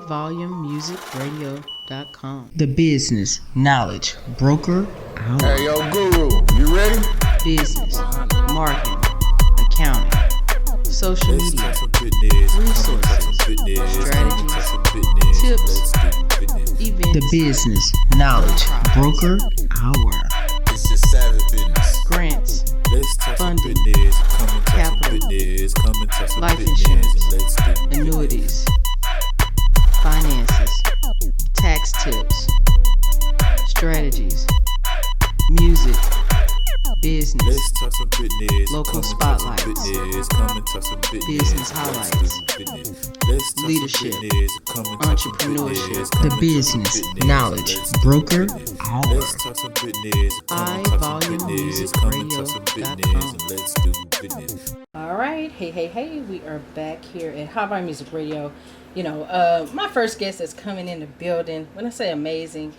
highvolumemusicradio.com. The Business Knowledge Broker Hour. Hey, yo, Guru, you ready? Business, marketing, accounting, social media, resources, strategies, tips, events. The Business Knowledge Broker Hour. It's just savage business. Grants, funding, capital, life insurance, annuities, finances, tax tips, strategies, music, business, local spotlights, business highlights, leadership, entrepreneurship. The Business Knowledge Broker Hour. highvolumemusicradio.com. All right, hey, we are back here at High Volume Music Radio. My first guest is coming in the building. When I say amazing,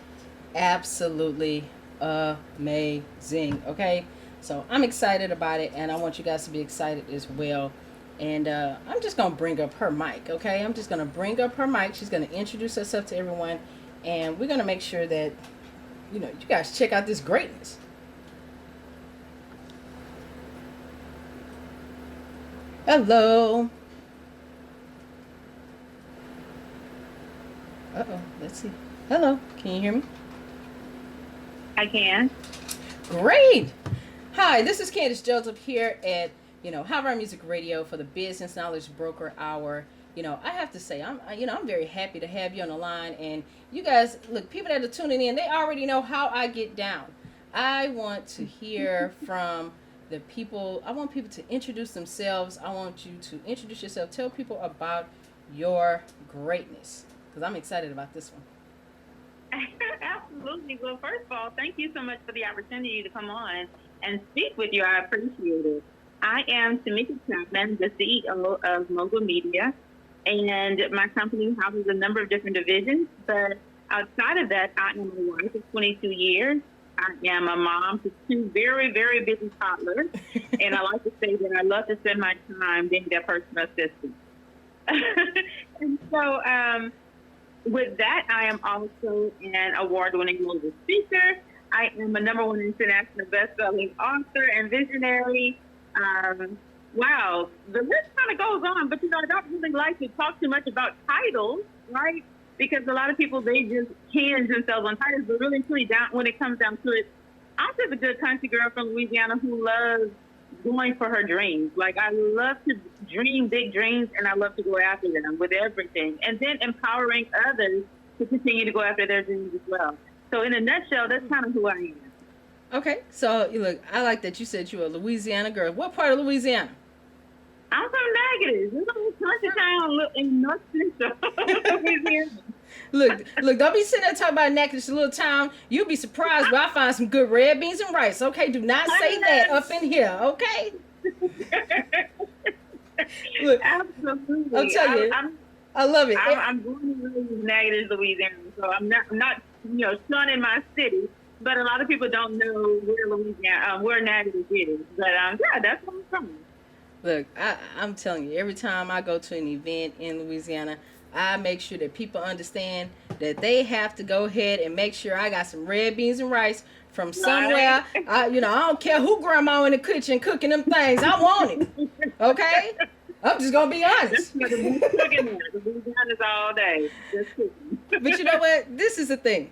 absolutely amazing. Okay, so I'm excited about it, and I want you guys to be excited as well. And I'm just gonna bring up her mic. Okay, I'm just gonna bring up her mic. She's gonna introduce herself to everyone, and we're gonna make sure that you guys check out this greatness. Hello. Let's see. Hello, can you hear me? I can. Great. Hi, this is Candace Joseph here at High Volume Music Radio for the Business Knowledge Broker Hour. I have to say I'm very happy to have you on the line, and you guys, look, people that are tuning in, they already know how I get down. I want to hear from the people. I want people to introduce themselves. I want you to introduce yourself. Tell people about your greatness, because I'm excited about this one. Absolutely. Well, first of all, thank you so much for the opportunity to come on and speak with you. I appreciate it. I am Tameka Chapman, the CEO of Mogul Media, and my company houses a number of different divisions. But outside of that, I am a wife of 22 years. I am a mom to two very, very busy toddlers, and I like to say that I love to spend my time being their personal assistant. And so, with that, I am also an award-winning global speaker. I am a #1 international best-selling author and visionary. Wow, the list kind of goes on, but I don't really like to talk too much about titles, right? Because a lot of people, they just hinge themselves on titles, but really, truly, when it comes down to it, I'm just a good country girl from Louisiana who loves going for her dreams. Like, I love to dream big dreams, and I love to go after them with everything, and then empowering others to continue to go after their dreams as well. So in a nutshell, that's kind of who I am. Okay, so look, I like that you said you're a Louisiana girl. What part of Louisiana? I'm from Natchitoches. It's a little country town in North Central Louisiana. Look, don't be sitting there talking about Natchitoches, a little town. You'll be surprised when I find some good red beans and rice. Okay, do not say that up in here, okay? Look, absolutely. I'll tell you, I love it. I'm born and raised in Natchitoches, Louisiana, so I'm not son in my city. But a lot of people don't know where Natchitoches is. But yeah, that's where I'm from. Look, I'm telling you, every time I go to an event in Louisiana, I make sure that people understand that they have to go ahead and make sure I got some red beans and rice from somewhere. I don't care who grandma in the kitchen cooking them things. I want it. Okay? I'm just going to be honest. Louisiana's all day. But you know what? This is the thing.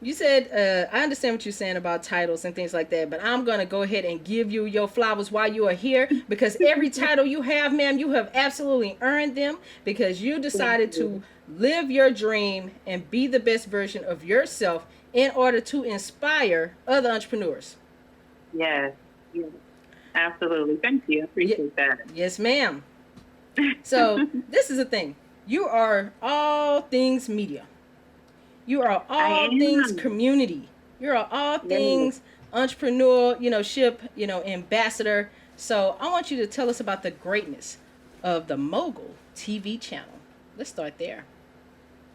You said, I understand what you're saying about titles and things like that, but I'm going to go ahead and give you your flowers while you are here, because every title you have, ma'am, you have absolutely earned them, because you decided to live your dream and be the best version of yourself in order to inspire other entrepreneurs. Yes, absolutely. Thank you. I appreciate that. Yes, ma'am. So this is the thing. You are all things media. You are all things community. You are all things entrepreneurship, ambassador. So I want you to tell us about the greatness of the Mogul TV channel. Let's start there.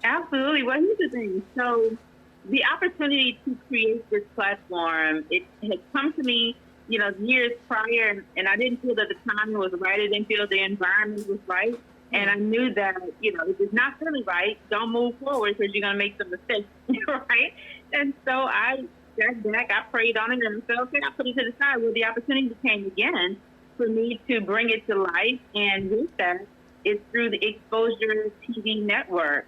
Absolutely. Well, here's the thing. So the opportunity to create this platform, it had come to me, years prior, and I didn't feel that the timing was right. I didn't feel the environment was right. And I knew that, if it's not feeling right, don't move forward because you're going to make some mistakes, right? And so I sat back, I prayed on it, and I said, okay, I put it to the side. Well, the opportunity came again for me to bring it to life. And with that, it's through the Exposure TV network.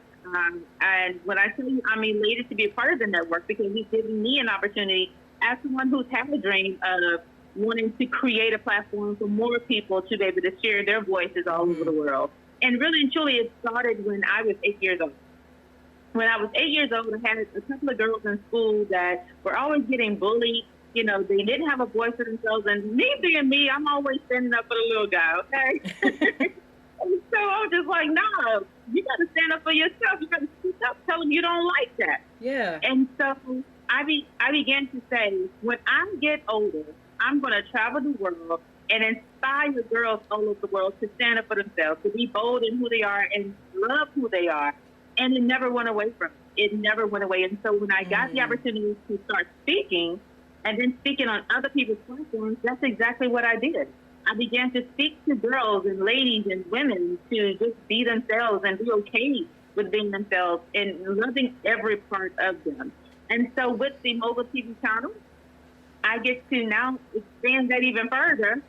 And when I tell you I'm elated to be a part of the network because it's giving me an opportunity as someone who's had a dream of wanting to create a platform for more people to be able to share their voices all over the world. And really and truly, it started when I was 8 years old. When I was 8 years old, I had a couple of girls in school that were always getting bullied. They didn't have a voice for themselves. And me being me, I'm always standing up for the little guy, okay? And so I was just like, no, you got to stand up for yourself. You got to speak up, tell them you don't like that. Yeah. And so I began to say, when I get older, I'm going to travel the world and inspire girls all over the world to stand up for themselves, to be bold in who they are and love who they are. And it never went away from me. It never went away. And so when I got the opportunity to start speaking and then speaking on other people's platforms, that's exactly what I did. I began to speak to girls and ladies and women to just be themselves and be okay with being themselves and loving every part of them. And so with the Mogul TV channel, I get to now expand that even further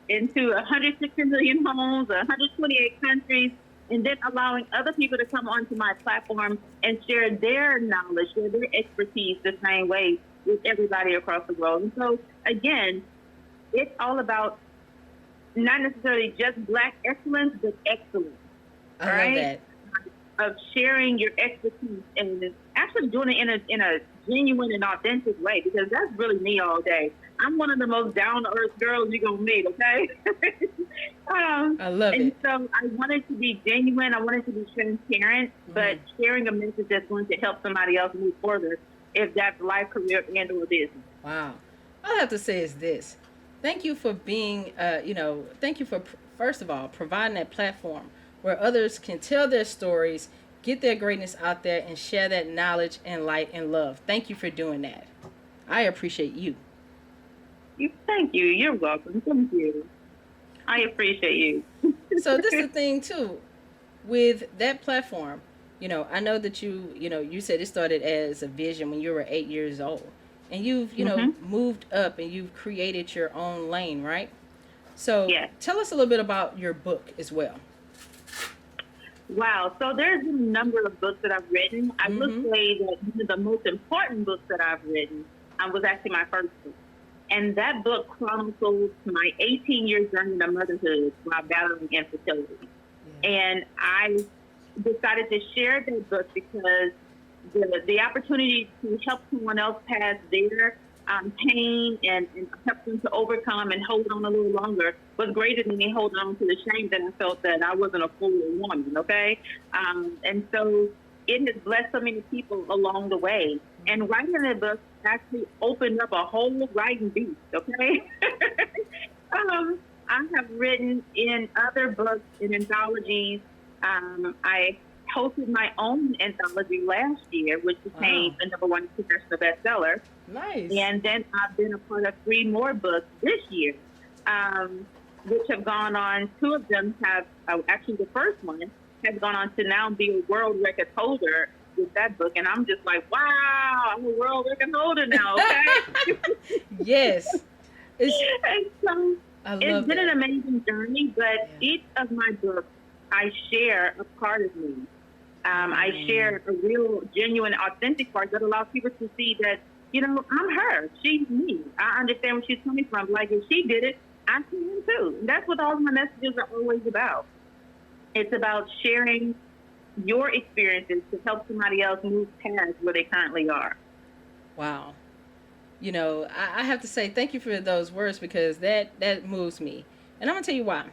into 160 million homes, 128 countries, and then allowing other people to come onto my platform and share their knowledge, share their expertise the same way with everybody across the world. And so, again, it's all about not necessarily just Black excellence, but excellence. I love that. Of sharing your expertise and actually doing it in a genuine and authentic way, because that's really me all day. I'm one of the most down-to-earth girls you're going to meet, okay? I love it. And so I wanted to be genuine. I wanted to be transparent, but sharing a message that's going to help somebody else move further, if that's life, career, and or business. Wow. All I have to say is this. Thank you for being, thank you for, first of all, providing that platform where others can tell their stories, get their greatness out there, and share that knowledge and light and love. Thank you for doing that. I appreciate you. Thank you. You're welcome. Thank you. I appreciate you. So this is the thing, too. With that platform, I know that you said it started as a vision when you were 8 years old. And you've, moved up and you've created your own lane, right? So tell us a little bit about your book as well. Wow. So there's a number of books that I've written. I would say that one of the most important books that I've written was actually my first book. And that book chronicles my 18-year journey to motherhood while battling infertility. Yeah. And I decided to share that book because the opportunity to help someone else pass their pain and help them to overcome and hold on a little longer was greater than me holding on to the shame that I felt that I wasn't a full woman, okay? And so it has blessed so many people along the way. And writing the book actually opened up a whole writing beast, okay? I have written in other books and anthologies. I hosted my own anthology last year, which became a #1 international bestseller. Nice. And then I've been a part of 3 more books this year, which have gone on. 2 of them have, actually the first one has gone on to now be a world record holder with that book. And I'm just like, wow, I'm a world record holder now, okay? Yes. And so it's been that. an amazing journey, but each of my books, I share a part of me. I share a real, genuine, authentic part that allows people to see that, I'm her. She's me. I understand where she's coming from. Like, if she did it, I can too. And that's what all of my messages are always about. It's about sharing your experiences to help somebody else move past where they currently are. Wow. I have to say thank you for those words because that moves me. And I'm going to tell you why.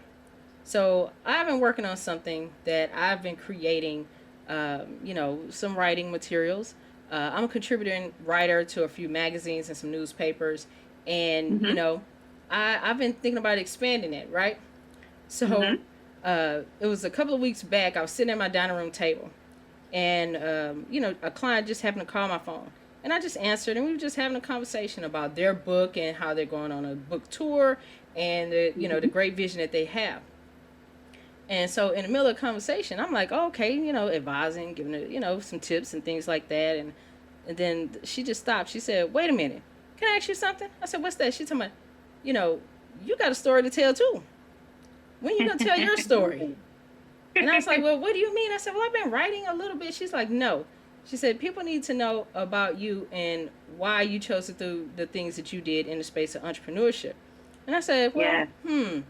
So I've been working on something that I've been creating, some writing materials. I'm a contributing writer to a few magazines and some newspapers. And, I've been thinking about expanding it, right? So it was a couple of weeks back. I was sitting at my dining room table. And, a client just happened to call my phone. And I just answered, and we were just having a conversation about their book and how they're going on a book tour and, the great vision that they have. And so in the middle of the conversation, I'm like, oh, okay, advising, giving her, some tips and things like that. And then she just stopped. She said, wait a minute. Can I ask you something? I said, what's that? She told me, you know, you got a story to tell too. When are you going to tell your story? And I was like, well, what do you mean? I said, well, I've been writing a little bit. She's like, no. She said, people need to know about you and why you chose to do the things that you did in the space of entrepreneurship. And I said, well, Yeah.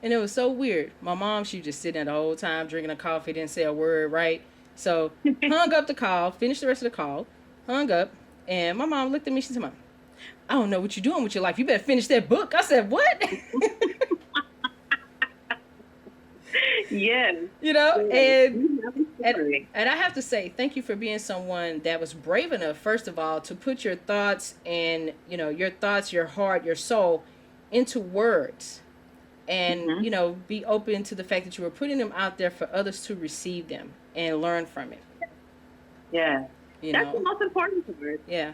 And it was so weird. My mom, she was just sitting there the whole time, drinking a coffee, didn't say a word, right? So, hung up the call, finished the rest of the call, hung up, and my mom looked at me, she said, I don't know what you're doing with your life. You better finish that book. I said, what? Yes. And I have to say, thank you for being someone that was brave enough, first of all, to put your thoughts and, your thoughts, your heart, your soul into words. And, be open to the fact that you were putting them out there for others to receive them and learn from it. Yeah. That's the most important part. Yeah.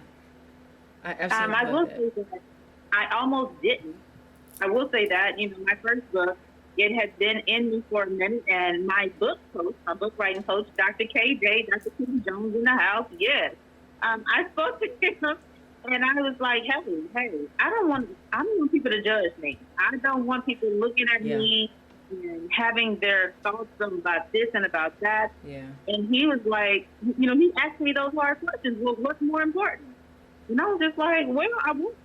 I absolutely I will say that I almost didn't. I will say that, my first book, it had been in me for a minute, and my book writing coach, Dr. KJ, Dr. Kim Jones in the house, yes. I spoke to him, and I was like, hey, I don't want people to judge me. I don't want people looking at me and having their thoughts about this and about that. Yeah. And he was like, he asked me those hard questions. Well, what's more important? And I was just like, well, I want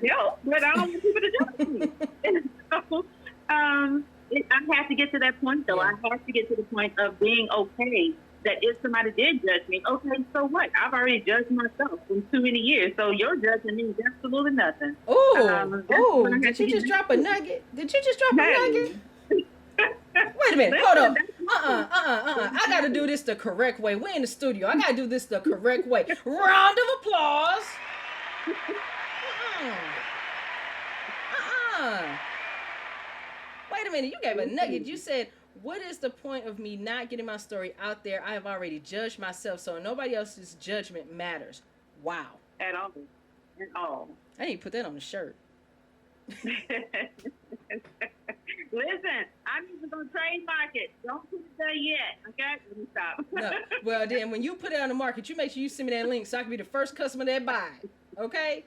to help, but I don't want people to judge me. And so, I have to get to that point, though. Yeah. I have to get to the point of being okay that if somebody did judge me, okay, so what? I've already judged myself in too many years, so your judging means absolutely nothing. Did you just drop a nugget? Wait a minute, hold on. I gotta do this the correct way. We're in the studio. I gotta do this the correct way. Round of applause. Wait a minute, you gave a nugget. You said, what is the point of me not getting my story out there? I have already judged myself, so nobody else's judgment matters. Wow. At all. I need to put that on the shirt. Listen, I'm even going to trademark it. Don't put it there yet, okay? Let me stop. No. Well, then, when you put it on the market, you make sure you send me that link so I can be the first customer that buys. Okay?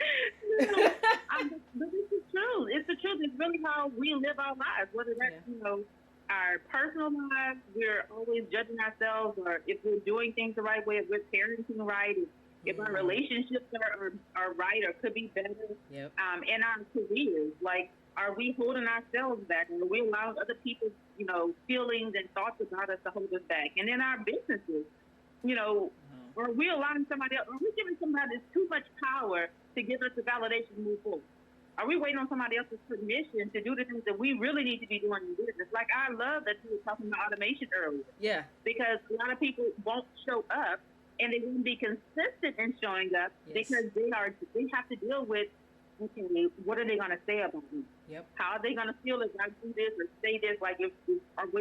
But it's the truth. It's the truth. It's really how we live our lives, whether that's, our personal lives, we're always judging ourselves, or if we're doing things the right way, if we're parenting right, if our relationships are right or could be better. Yep. In our careers, like, are we holding ourselves back? Are we allowing other people's, feelings and thoughts about us to hold us back? And in our businesses, are we allowing somebody else, are we giving somebody too much power to give us the validation to move forward? Are we waiting on somebody else's permission to do the things that we really need to be doing in business? Like, I love that you were talking about automation earlier. Yeah. Because a lot of people won't show up, and they won't be consistent in showing up because they have to deal with, okay, what are they going to say about me? Yep. How are they going to feel if I do this or say this? Like, would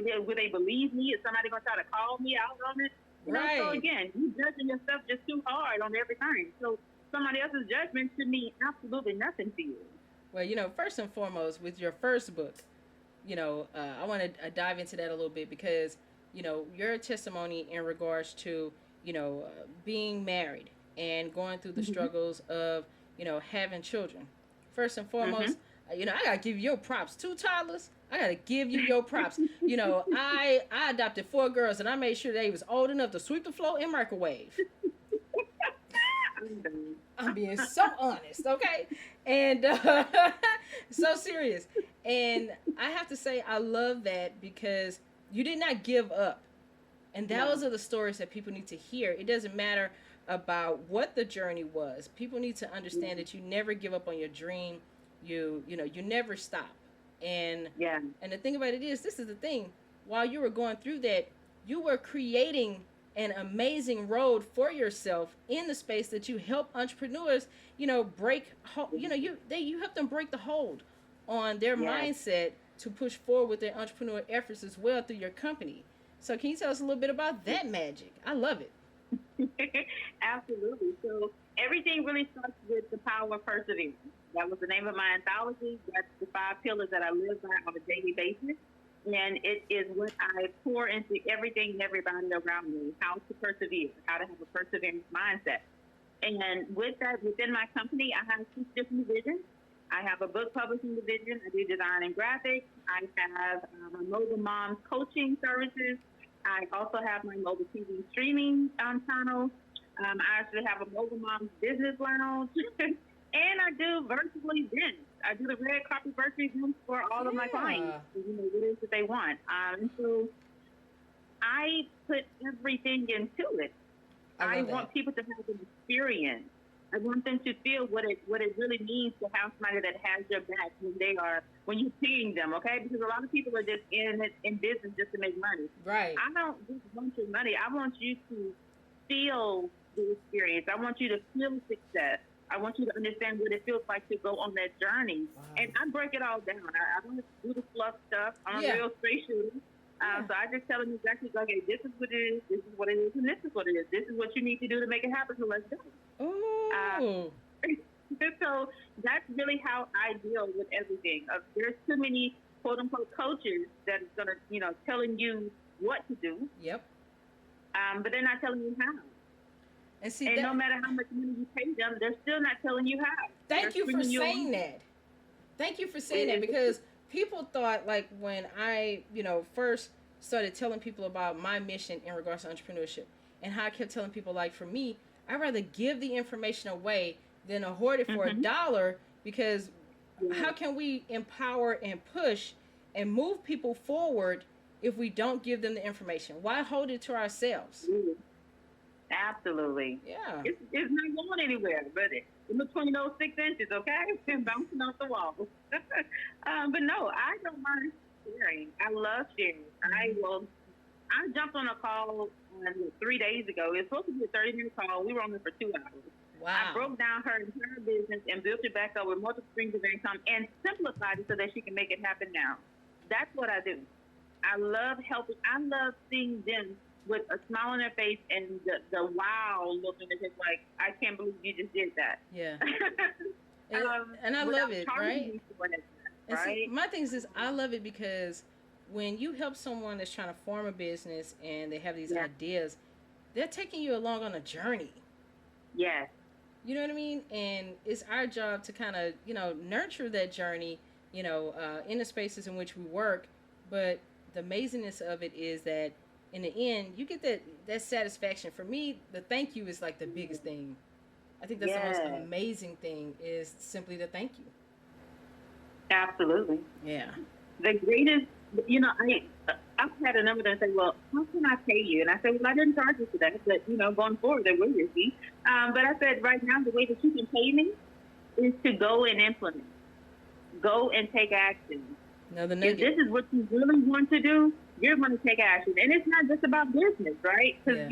they believe me? Is somebody going to try to call me out on it? Right. So again, you judging yourself just too hard on everything. So somebody else's judgment should mean absolutely nothing to you. Well, first and foremost, with your first book, I want to dive into that a little bit because, your testimony in regards to, being married and going through the struggles of, having children. First and foremost, I got to give you your props. 2 toddlers, I got to give you your props. I adopted 4 girls, and I made sure they was old enough to sweep the floor and microwave. I'm being so honest, okay? And so serious. And I have to say, I love that because you did not give up. And those are the stories that people need to hear. It doesn't matter about what the journey was. People need to understand that you never give up on your dream. You never stop. And the thing about it is, this is the thing. While you were going through that, you were creating an amazing road for yourself in the space that you help entrepreneurs, break, you help them break the hold on their mindset to push forward with their entrepreneur efforts as well through your company. So can you tell us a little bit about that magic? I love it. Absolutely. So everything really starts with the power of perseverance. That was the name of my anthology. That's the 5 pillars that I live by on a daily basis. And it is what I pour into everything and everybody around me, how to persevere, how to have a perseverance mindset. And with that, within my company, I have 6 different divisions. I have a book publishing division. I do design and graphics. I have my mobile moms coaching services. I also have my mobile TV streaming channel. I actually have a mobile moms business lounge. And I do virtual events. I do the red carpet virtual events for all of my clients. What it is that they want. And so I put everything into it. I want people to have an experience. I want them to feel what it really means to have somebody that has your back when you're paying them, okay? Because a lot of people are just in business just to make money. Right. I don't just want your money. I want you to feel the experience. I want you to feel success. I want you to understand what it feels like to go on that journey. Wow. And I break it all down. I don't do the fluff stuff. I'm a real straight shooter. So I just tell them exactly, okay, this is what it is, this is what it is, and this is what it is. This is what you need to do to make it happen, so let's go. So that's really how I deal with everything. There's too many quote-unquote coaches that is going to, telling you what to do. Yep. But they're not telling you how. And no matter how much money you pay them, they're still not telling you how. Thank you for saying that. Thank you for saying that, because people thought, like, when I, first started telling people about my mission in regards to entrepreneurship, and how I kept telling people, like, for me, I'd rather give the information away than to hoard it for $1, because how can we empower and push and move people forward if we don't give them the information? Why hold it to ourselves? Absolutely. Yeah. It's not going anywhere, but it's between those 6 inches, okay? It's bouncing off the wall. But no, I don't mind sharing. I love sharing. I jumped on a call 3 days ago. It was supposed to be a 30-minute call. We were on it for 2 hours. Wow. I broke down her entire business and built it back up with multiple streams of income and simplified it so that she can make it happen now. That's what I do. I love helping. I love seeing them with a smile on their face and the wow look in their face, like, I can't believe you just did that. Yeah. And I love it, right? And see, my thing is, I love it because when you help someone that's trying to form a business and they have these ideas, they're taking you along on a journey. Yes. You know what I mean? And it's our job to kind of, nurture that journey, in the spaces in which we work. But the amazingness of it is that in the end, you get that satisfaction. For me, the thank you is like the biggest thing. I think that's the most amazing thing, is simply the thank you. Absolutely. Yeah. The greatest, I've had a number that say, well, how can I pay you? And I said, well, I didn't charge you for that, but, going forward, there will be. But I said, right now, the way that you can pay me is to go and implement. Go and take action. If this is what you really want to do, you're going to take action. And it's not just about business, right? Because,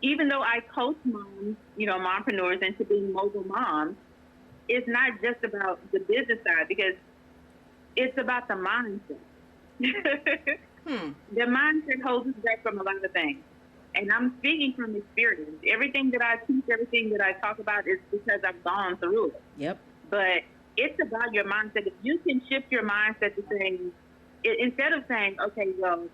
even though I coach moms, mompreneurs into being mobile moms, it's not just about the business side, because it's about the mindset. The mindset holds us back from a lot of things. And I'm speaking from experience. Everything that I teach, everything that I talk about is because I've gone through it. Yep. But it's about your mindset. If you can shift your mindset to saying, instead of saying, okay, well,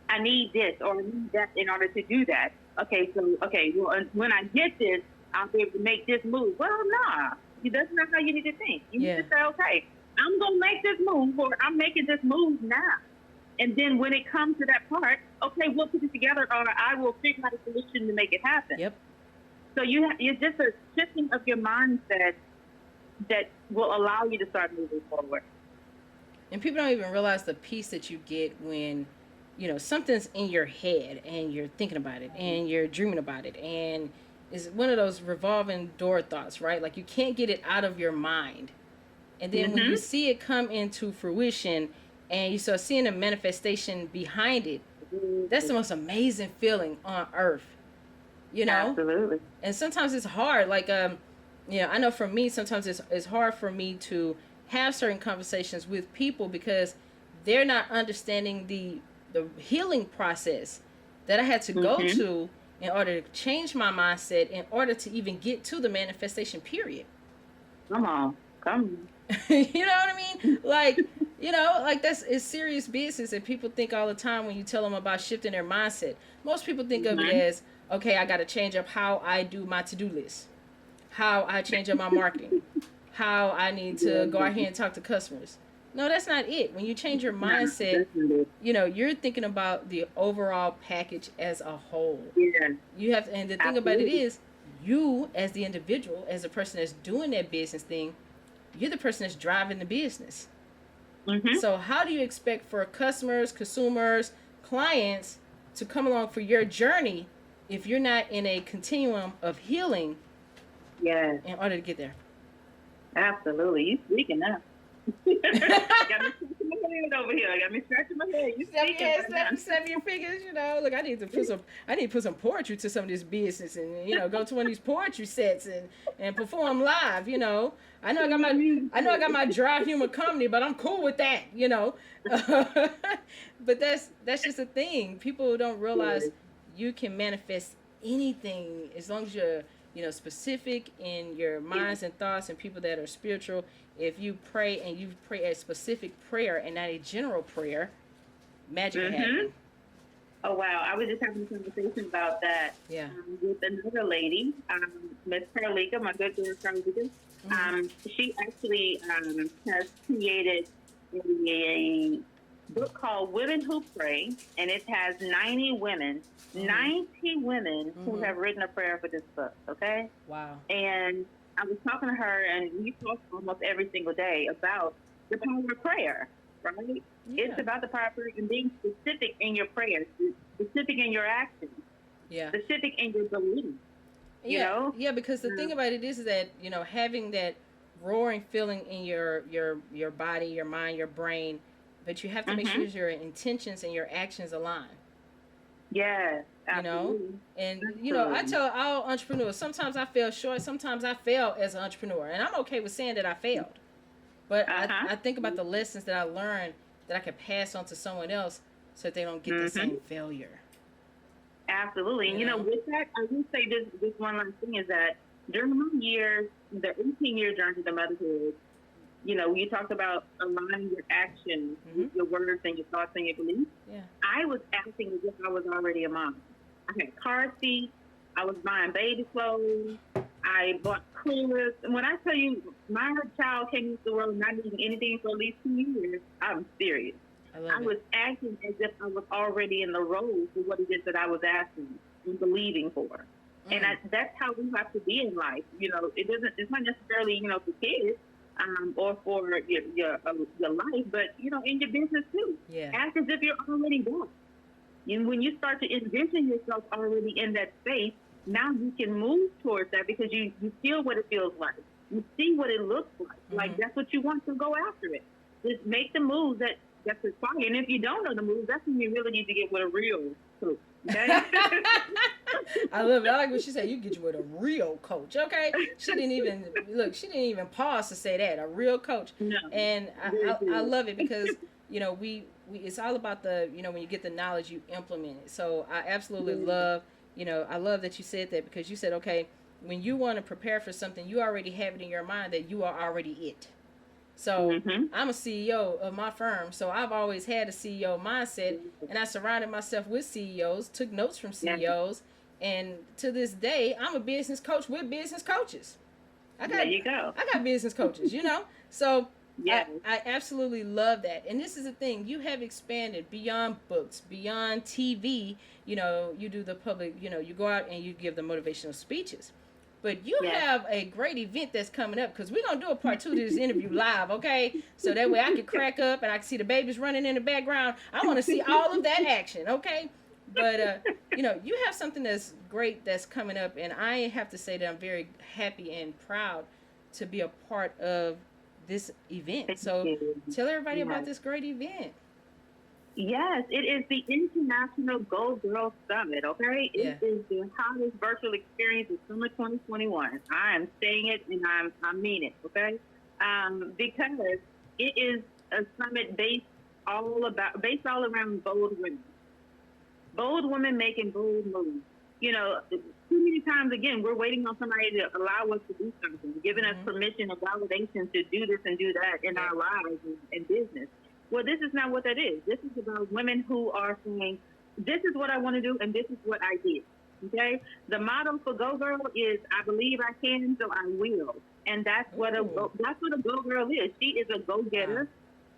I need this or I need that in order to do that. Well, when I get this, I'll be able to make this move. Well, nah, that's not how you need to think. You need to say, okay, I'm going to make this move, or I'm making this move now. And then when it comes to that part, okay, we'll put it together, or I will figure out a solution to make it happen. Yep. So it's just a shifting of your mindset that will allow you to start moving forward. And people don't even realize the peace that you get when, something's in your head and you're thinking about it and you're dreaming about it. And it's one of those revolving door thoughts, right? Like, you can't get it out of your mind. And then when you see it come into fruition and you start seeing a manifestation behind it, that's the most amazing feeling on earth, Absolutely. And sometimes it's hard. Like, I know for me, sometimes it's hard for me to have certain conversations with people because they're not understanding the healing process that I had to go to in order to change my mindset, in order to even get to the manifestation period. Come Come. You know what I mean? Like, like it's serious business, and people think all the time when you tell them about shifting their mindset. Most people think of it Mm-hmm. as, okay, I got to change up how I do my to-do list, how I change up my marketing, how I need to go out Yeah. here and talk to customers. No, that's not it. When you change your No, mindset, that's not it. you're thinking about the overall package as a whole. Yeah. You have, and the thing about it Absolutely. is, you as the individual, as the person that's doing that business thing, you're the person that's driving the business. Mm-hmm. So how do you expect for customers, consumers, clients to come along for your journey if you're not in a continuum of healing Yeah. in order to get there? Absolutely. You speaking up. Got me scratching my head over here. Got me scratching my head. You Snap your speaking head, right now. snap your fingers. Look, I need to put some poetry to some of this business, and go to one of these poetry sets and perform live. I know I got my dry humor comedy, but I'm cool with that. But that's just a thing. People don't realize you can manifest anything as long as you're specific in your minds and thoughts, and people that are spiritual. If you pray and you pray a specific prayer and not a general prayer, magic will happen. Oh wow! I was just having a conversation about that Yeah. with another lady, Miss Carlika, my good girl Carlika. She actually has created a book called Women Who Pray, and it has 90 women, 90 women who have written a prayer for this book. Okay. Wow. And I was talking to her, and we talk almost every single day about the power of prayer, right? Yeah. It's about the power of prayer and being specific in your prayers, specific in your actions, Yeah. specific in your belief. Yeah. Yeah, because the thing about it is that, having that roaring feeling in your body, your mind, your brain, but you have to make sure your intentions and your actions align. Yes. Absolutely. And I tell all entrepreneurs, sometimes I fell short, sometimes I fail as an entrepreneur, and I'm okay with saying that I failed. But I think about the lessons that I learned that I could pass on to someone else so that they don't get the same failure. Absolutely. And with that, I will say this one last thing is that during my years, the 18-year journey to motherhood, you talked about aligning your actions with your words and your thoughts and your beliefs. Yeah. I was acting as if I was already a mom. I had car seats. I was buying baby clothes. I bought clothes. And when I tell you my child came into the world not needing anything for at least 2 years, I'm serious. I was acting as if I was already in the role for what it is that I was asking and believing for. And that's how we have to be in life. It's not necessarily, for kids or for your life, but, in your business too. Yeah. Act as if you're already there. And when you start to envision yourself already in that space, now you can move towards that because you feel what it feels like. You see what it looks like. Like that's what you want, to go after it. Just make the moves that's required. And if you don't know the moves, that's when you really need to get with a real coach. Okay? I love it. I like what she said. You get you with a real coach. Okay. She didn't even pause to say that. A real coach. No. And I love it because, we it's all about the, when you get the knowledge, you implement it. So I absolutely love, I love that you said that, because you said, okay, when you want to prepare for something, you already have it in your mind that you are already it. So I'm a CEO of my firm, so I've always had a CEO mindset, and I surrounded myself with CEOs, took notes from CEOs, and to this day, I'm a business coach with business coaches. There you go. I got business coaches, So Yes. I absolutely love that. And this is the thing, you have expanded beyond books, beyond TV. You do the public, you go out and you give the motivational speeches. But you have a great event that's coming up, because we're going to do a part 2 to this interview live, okay? So that way I can crack up and I can see the babies running in the background. I want to see all of that action, okay? But, you have something that's great that's coming up, and I have to say that I'm very happy and proud to be a part of this event. So tell everybody about this great event. Yes, it is the International Go Girl Summit, okay? It is the hottest virtual experience of summer 2021. I am saying it, and I mean it, okay? Because it is a summit based all around bold women. Bold women making bold moves. you know, too many times, again, we're waiting on somebody to allow us to do something, giving us permission and validation to do this and do that in our lives and business. Well, this is not what that is. This is about women who are saying, this is what I want to do, and this is what I did. Okay? The motto for Go Girl is, I believe I can, so I will. And that's what a Go Girl is. She is a go-getter.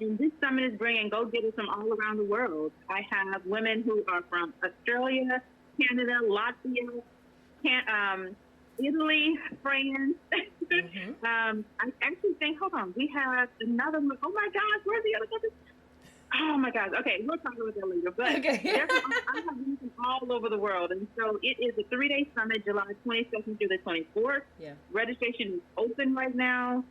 And this summit is bringing go-getters from all around the world. I have women who are from Australia, Canada, Latvia, Italy, France. I actually think, hold on, we have another one. Oh my gosh, where's the other one? Oh my gosh. Okay, we'll talk about that later. But I have women from all over the world. And so it is a 3-day summit, July 22nd through the 24th. Yeah. Registration is open right now.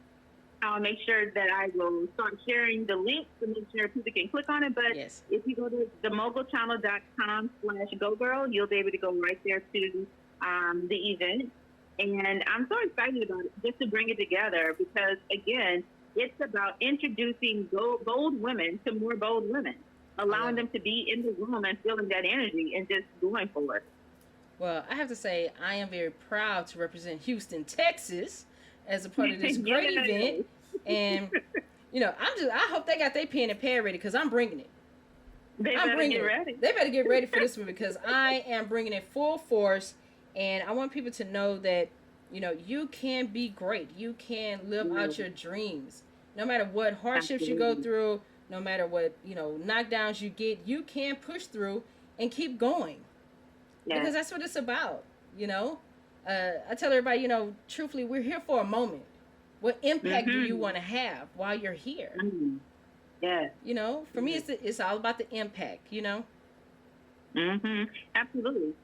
I'll make sure that I will start sharing the link to make sure people can click on it. But if you go to themogulchannel.com/GoGirl, you'll be able to go right there to the event. And I'm so excited about it, just to bring it together, because, again, it's about introducing bold women to more bold women, allowing them to be in the room and feeling that energy and just going for it. Well, I have to say, I am very proud to represent Houston, Texas, as a part of this great event. And, you know, I hope they got their pen and pad ready, because I'm bringing it. They better get ready. They better get ready for this one, because I am bringing it full force. And I want people to know that, you know, you can be great. You can live out your dreams. No matter what hardships you go through, no matter what, you know, knockdowns you get, you can push through and keep going. Because that's what it's about, you know. I tell everybody, you know, truthfully, we're here for a moment. What impact do you want to have while you're here? Yeah. You know, for me, it's all about the impact, you know. Absolutely.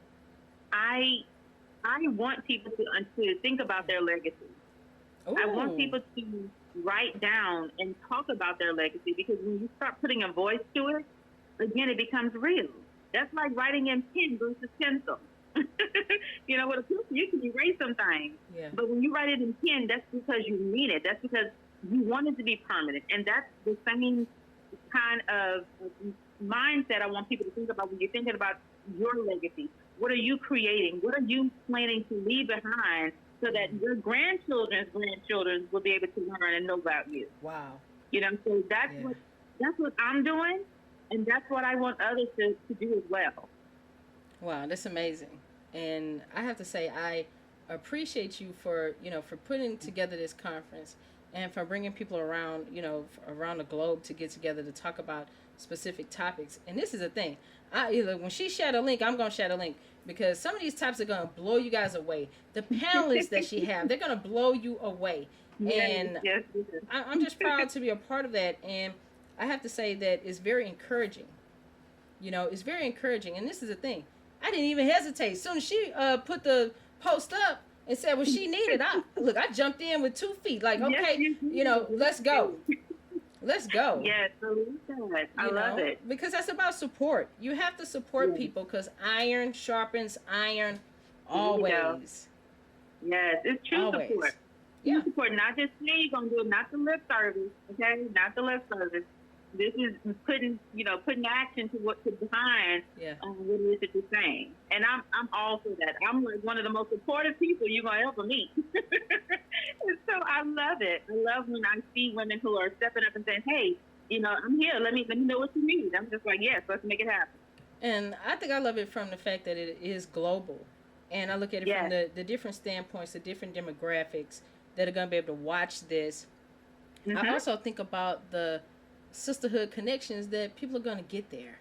I want people to think about their legacy. Ooh. I want people to write down and talk about their legacy, because when you start putting a voice to it, again, it becomes real. That's like writing in pen versus pencil. You know, with a pencil, you can erase some things. Yeah. But when you write it in pen, that's because you mean it. That's because you want it to be permanent. And that's the same kind of mindset I want people to think about when you're thinking about your legacy. What are you creating? What are you planning to leave behind so that your grandchildren's grandchildren will be able to learn and know about you? Wow. You know, so that's what I'm doing, and that's what I want others to do as well. Wow, that's amazing. And I have to say, I appreciate you for, you know, for putting together this conference and for bringing people around, you know, around the globe to get together to talk about specific topics. And this is the thing. When she shared a link, I'm going to share a link, because some of these topics are going to blow you guys away. The panelists that she have, they're going to blow you away. And I'm just proud to be a part of that. And I have to say that it's very encouraging. You know, it's very encouraging. And this is the thing. I didn't even hesitate. As soon as she put the post up and said what she needed, I jumped in with 2 feet. Like, okay, you know, let's go. Let's go. Yes, I love it. Because that's about support. You have to support people, because iron sharpens iron always. Yes, it's true support. True support, not just saying you're going to do it, not the lip service, okay? Not the lip service. This is putting action to what to behind what it is that you're saying. And I'm all for that. I'm like one of the most supportive people you're going to ever meet. And so I love it. I love when I see women who are stepping up and saying, hey, you know, I'm here. Let me know what you need. I'm just like, yes, let's make it happen. And I think I love it from the fact that it is global. And I look at it from the different standpoints, the different demographics that are going to be able to watch this. I also think about the sisterhood connections that people are going to get there.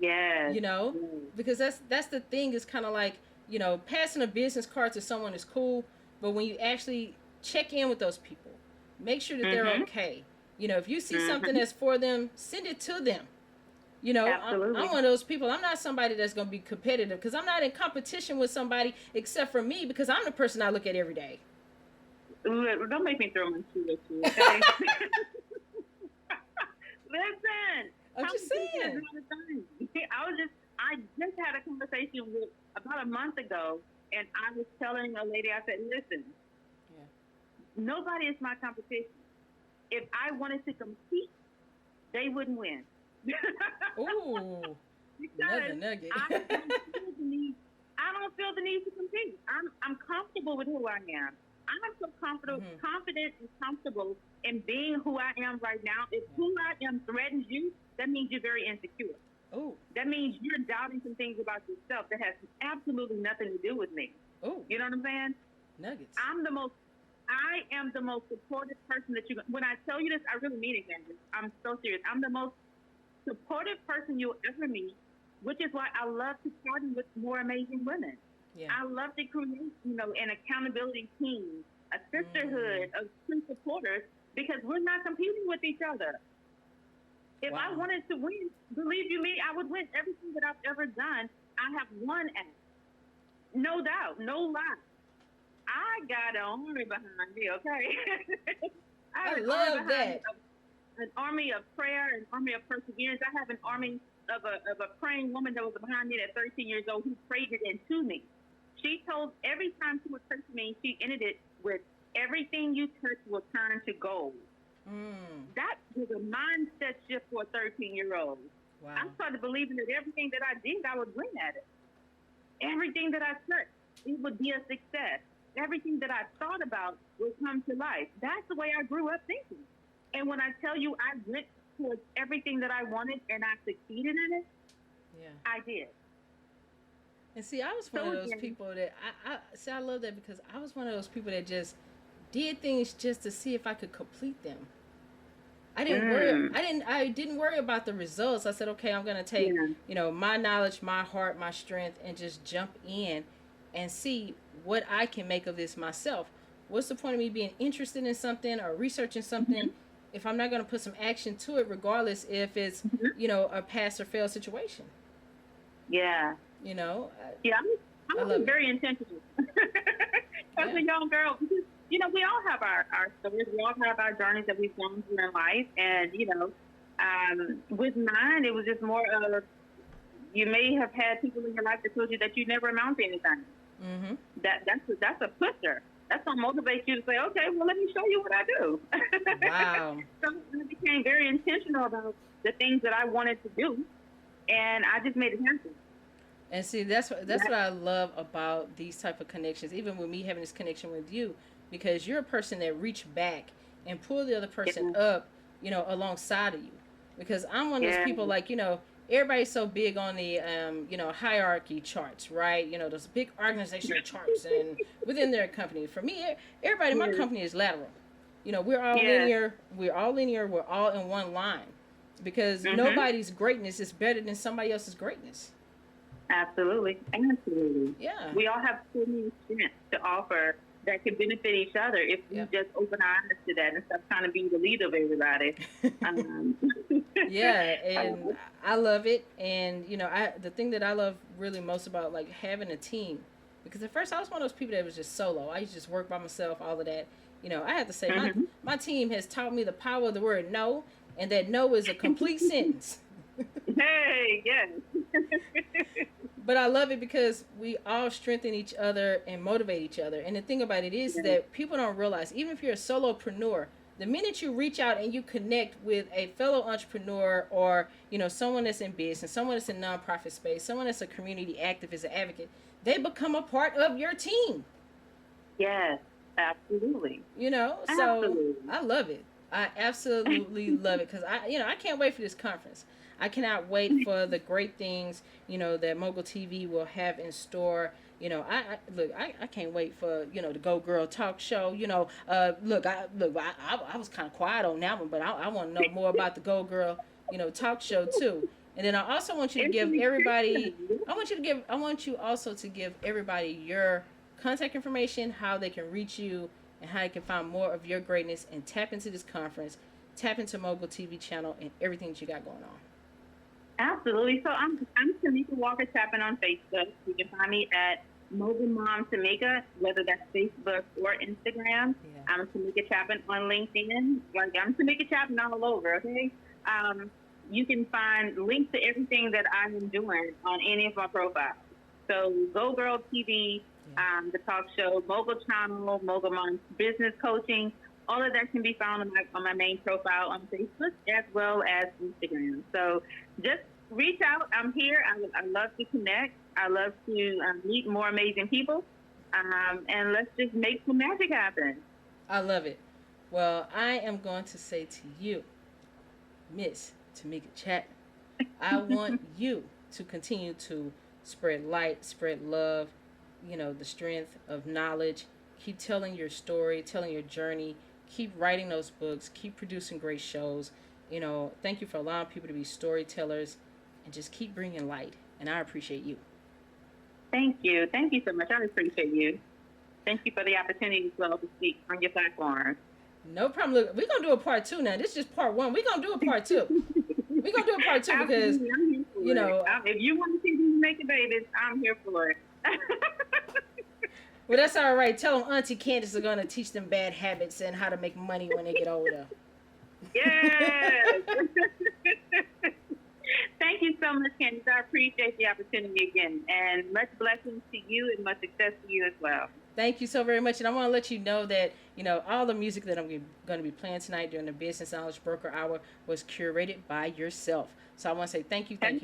Yeah. You know, because that's the thing. Is kind of like, you know, passing a business card to someone is cool, but when you actually check in with those people, make sure that they're okay. You know, if you see something that's for them, send it to them. You know, I'm one of those people. I'm not somebody that's going to be competitive, because I'm not in competition with somebody except for me, because I'm the person I look at every day. Don't make me throw my shoe at you, okay? Listen, I'm just saying. I just had a conversation with about a month ago, and I was telling a lady, I said, listen, nobody is my competition. If I wanted to compete, they wouldn't win. Ooh, another nugget. I don't need to compete. I'm comfortable with who I am. I'm so confident and comfortable in being who I am right now. If who I am threatens you, that means you're very insecure. Oh. That means you're doubting some things about yourself that has absolutely nothing to do with me. Oh. You know what I'm saying? Nuggets. I am the most supportive person that you. When I tell you this, I really mean it, Candace. I'm so serious. I'm the most supportive person you'll ever meet, which is why I love to party with more amazing women. Yeah. I love to create, an accountability team, a sisterhood of true supporters, because we're not competing with each other. If I wanted to win, believe you me, I would win everything that I've ever done. I have won at, no doubt, no lie. I got an army behind me, okay? I love that. An army of prayer, an army of perseverance. I have an army of a praying woman that was behind me at 13 years old who prayed it into me. She told every time she would pray to me, she ended it with, everything you touch will turn to gold. That was a mindset shift for a 13-year-old. Wow. I started believing that everything that I did, I would win at it. Everything that I touched, it would be a success. Everything that I thought about would come to life. That's the way I grew up thinking. And when I tell you I went towards everything that I wanted and I succeeded in it, I did. And see, I was one of those people that I love that, because I was one of those people that just did things just to see if I could complete them. I didn't worry about the results. I said, okay, I'm going to take, my knowledge, my heart, my strength, and just jump in and see what I can make of this myself. What's the point of me being interested in something or researching something if I'm not going to put some action to it, regardless if it's, a pass or fail situation? Yeah. I was very intentional. As a young girl, because, we all have our stories. We all have our journeys that we've gone through in life. And, with mine, it was just more of, you may have had people in your life that told you that you never amount to anything. That's a pusher. That's going to motivate you to say, okay, well, let me show you what I do. Wow. So I became very intentional about the things that I wanted to do. And I just made it happen. And see, that's what I love about these type of connections, even with me having this connection with you, because you're a person that reach back and pull the other person up, alongside of you. Because I'm one of those people, like, everybody's so big on the, hierarchy charts, right? Those big organizational charts and within their company. For me, everybody in my company is lateral. We're all linear. We're all linear. We're all in one line, because nobody's greatness is better than somebody else's greatness. Absolutely. Yeah. We all have so many strengths to offer that can benefit each other if we just open our eyes to that and stop trying to be the leader of everybody. And I love it. And, the thing that I love really most about, like, having a team, because at first I was one of those people that was just solo. I used to just work by myself, all of that. I have to say, my team has taught me the power of the word no, and that no is a complete sentence. Hey, yes. But I love it because we all strengthen each other and motivate each other. And the thing about it is that people don't realize, even if you're a solopreneur, the minute you reach out and you connect with a fellow entrepreneur, or, someone that's in business, someone that's in nonprofit space, someone that's a community activist, an advocate, they become a part of your team. Yes, absolutely. So I love it. I absolutely love it, because I can't wait for this conference. I cannot wait for the great things, that Mogul TV will have in store. I can't wait for, the Go Girl talk show. I was kind of quiet on that one, but I want to know more about the Go Girl, talk show too. And then I also want you to give everybody, I want you also to give everybody your contact information, how they can reach you, and how you can find more of your greatness and tap into this conference, tap into Mogul TV channel and everything that you got going on. Absolutely. So I'm Tameka Chapman on Facebook. You can find me at Mogul Mom Tameka, whether that's Facebook or Instagram. Yeah. I'm Tameka Chapman on LinkedIn. Like, I'm Tameka Chapman all over, okay? You can find links to everything that I am doing on any of my profiles. So Go Girl TV, the talk show, Mogul Channel, Mogul Mom Business Coaching, all of that can be found on my main profile on Facebook as well as Instagram. So just reach out. I'm here. I love to connect. I love to meet more amazing people, and let's just make some magic happen. I love it. Well, I am going to say to you, Miss Tameka Chapman, I want you to continue to spread light, spread love, the strength of knowledge. Keep telling your story, telling your journey. Keep writing those books. Keep producing great shows. Thank you for allowing people to be storytellers and just keep bringing light. And I appreciate you. Thank you. Thank you so much. I appreciate you. Thank you for the opportunity as well to speak on your platform. No problem. Look, we're going to do a part 2 now. This is just part 1. We're going to do a part 2. We're going to do a part 2 because, if you want to see me make a babies, I'm here for it. Well, that's all right. Tell them Auntie Candace is going to teach them bad habits and how to make money when they get older. Yes. Thank you so much, Candace. I appreciate the opportunity again. And much blessings to you and much success to you as well. Thank you so very much. And I want to let you know that, all the music that I'm going to be playing tonight during the Business Knowledge Broker Hour was curated by yourself. So I want to say thank you. And,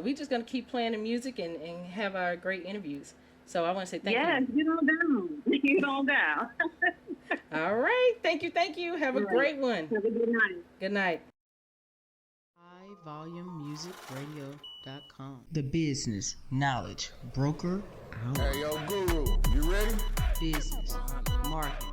we just going to keep playing the music and have our great interviews. So I want to say thank you. Yes, get on down. Get on down. All right. Thank you. Have a great one. Have a good night. Good night. HighVolumeMusicRadio.com. The Business Knowledge Broker Hour. Hey, yo, Guru, you ready? Business, marketing,